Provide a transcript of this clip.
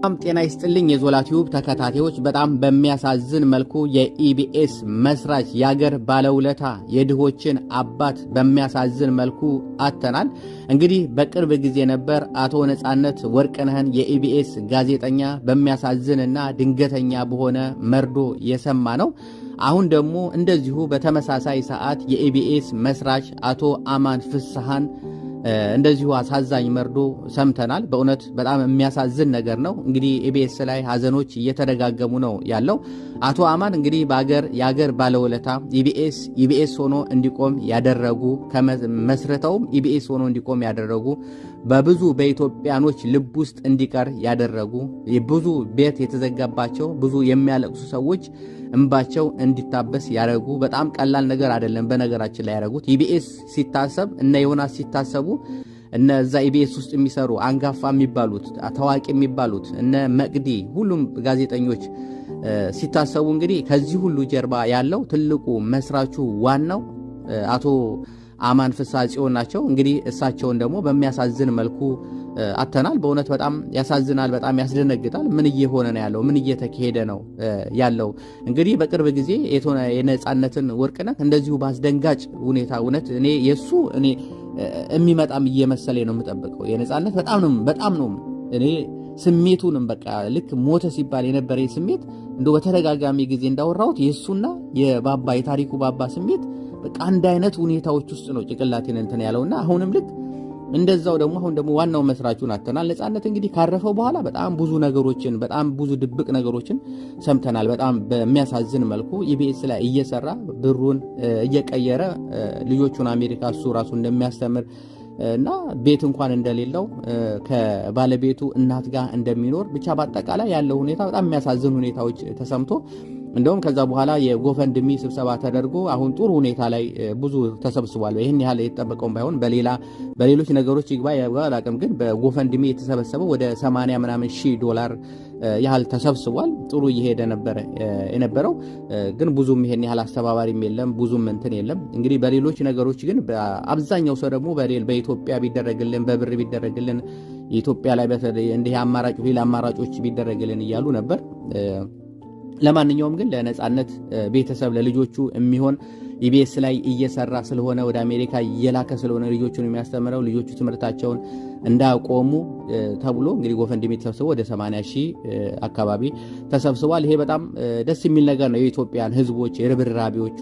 ጤና ይስጥልኝ የዞላ ቲዩብ ተከታታዮች፣ በጣም በሚያሳዝን መልኩ የኢቢኤስ መስራች ያገር ባለውለታ የድሆችን አባት በሚያሳዝን መልኩ አተናል። እንግዲህ በቅርብ ጊዜ ነበር አቶ ነጻነት ወርቅነህን የኢቢኤስ ጋዜጠኛ በሚያሳዝንና ድንገተኛ በሆነ መርዶ የሰማ ነው። አሁን ደግሞ እንደዚሁ በተመሳሳይ ሰዓት የኢቢኤስ መስራች አቶ አማን ፍስሐን እንደዚሁ አሳዛኝ መርዶ ሰምተናል። በእውነት በጣም የሚያሳዝን ነገር ነው። እንግዲህ ኢቢኤስ ላይ ሀዘኖች እየተደጋገሙ ነው ያለው። አቶ አማን እንግዲህ የአገር ባለውለታ ኢቢኤስ ሆኖ እንዲቆም ያደረጉ መስርተውም ኢቢኤስ ሆኖ እንዲቆም ያደረጉ በብዙ በኢትዮጵያኖች ልብ ውስጥ እንዲቀር ያደረጉ ብዙ ቤት የተዘጋባቸው ብዙ የሚያለቅሱ ሰዎች እንባቸው እንዲታበስ ያደረጉ በጣም ቀላል ነገር አይደለም። በነገራችን ላይ ያደረጉት ኢቢኤስ ሲታሰብ እነ ዮናስ ሲታሰቡ እነዛ ኢቢኤስ ውስጥ የሚሰሩ አንጋፋ የሚባሉት ታዋቂ የሚባሉት እነ መቅዲ ሁሉም ጋዜጠኞች ሲታሰቡ እንግዲህ ከዚህ ሁሉ ጀርባ ያለው ትልቁ መስራቹ ዋናው አቶ አማን ፍስሐ ጽዮን ናቸው። እንግዲህ እሳቸውን ደግሞ በሚያሳዝን መልኩ አተናል። በእውነት በጣም ያሳዝናል፣ በጣም ያስደነግጣል። ምን እየሆነ ነው ያለው? ምን እየተካሄደ ነው ያለው? እንግዲህ በቅርብ ጊዜ የነጻነትን ወርቅነህ እንደዚሁ በአስደንጋጭ ሁኔታ እውነት እኔ የሚመጣም እየመሰለኝ ነው የምጠብቀው። የነጻነት በጣም ነው እኔ ስሜቱንም በቃ ልክ ሞተ ሲባል የነበረ ስሜት እንደው በተደጋጋሚ ጊዜ እንዳወራሁት የሱና የታሪኩ ባባ ስሜት በቃ አንድ አይነት ሁኔታዎች ውስጥ ነው ጭቅላቴን እንትን ያለውና አሁንም ልክ እንደዛው ደግሞ አሁን ደግሞ ዋናው መስራቹን አተናል። ነጻነት እንግዲህ ካረፈው በኋላ በጣም ብዙ ድብቅ ነገሮችን ሰምተናል። በጣም በሚያሳዝን መልኩ ኢቢኤስ ላይ እየሰራ ብሩን እየቀየረ ልጆቹን አሜሪካ እሱ ራሱ እንደሚያስተምር እና ቤት እንኳን እንደሌለው ከባለቤቱ እናት ጋር እንደሚኖር ብቻ በአጠቃላይ ያለው ሁኔታ በጣም የሚያሳዝን ሁኔታዎች ተሰምቶ እንደውም ከዛ በኋላ የጎፈንድሚ ስብሰባ ተደርጎ አሁን ጥሩ ሁኔታ ላይ ብዙ ተሰብስቧል። ይሄን ያህል የተጠበቀው ባይሆን በሌሎች ነገሮች ይግባ ያላቅም ግን በጎፈንድሚ የተሰበሰበው ወደ 80 ምናምን ሺህ ዶላር ያህል ተሰብስቧል። ጥሩ እየሄደ የነበረው ግን ብዙም ይሄን ያህል አስተባባሪም የለም፣ ብዙም እንትን የለም። እንግዲህ በሌሎች ነገሮች ግን አብዛኛው ሰው ደግሞ በኢትዮጵያ ቢደረግልን በብር ቢደረግልን ኢትዮጵያ ላይ በተለይ እንዲህ አማራጮች ቢደረግልን እያሉ ነበር። ለማንኛውም ግን ለነጻነት ቤተሰብ ለልጆቹ የሚሆን ኢቢኤስ ላይ እየሰራ ስለሆነ ወደ አሜሪካ እየላከ ስለሆነ ልጆቹን የሚያስተምረው ልጆቹ ትምህርታቸውን እንዳያቆሙ ተብሎ እንግዲህ ጎፈንድሚ ተሰብስበው ወደ 80 ሺህ አካባቢ ተሰብስቧል። ይሄ በጣም ደስ የሚል ነገር ነው። የኢትዮጵያን ሕዝቦች የርብራቢዎቹ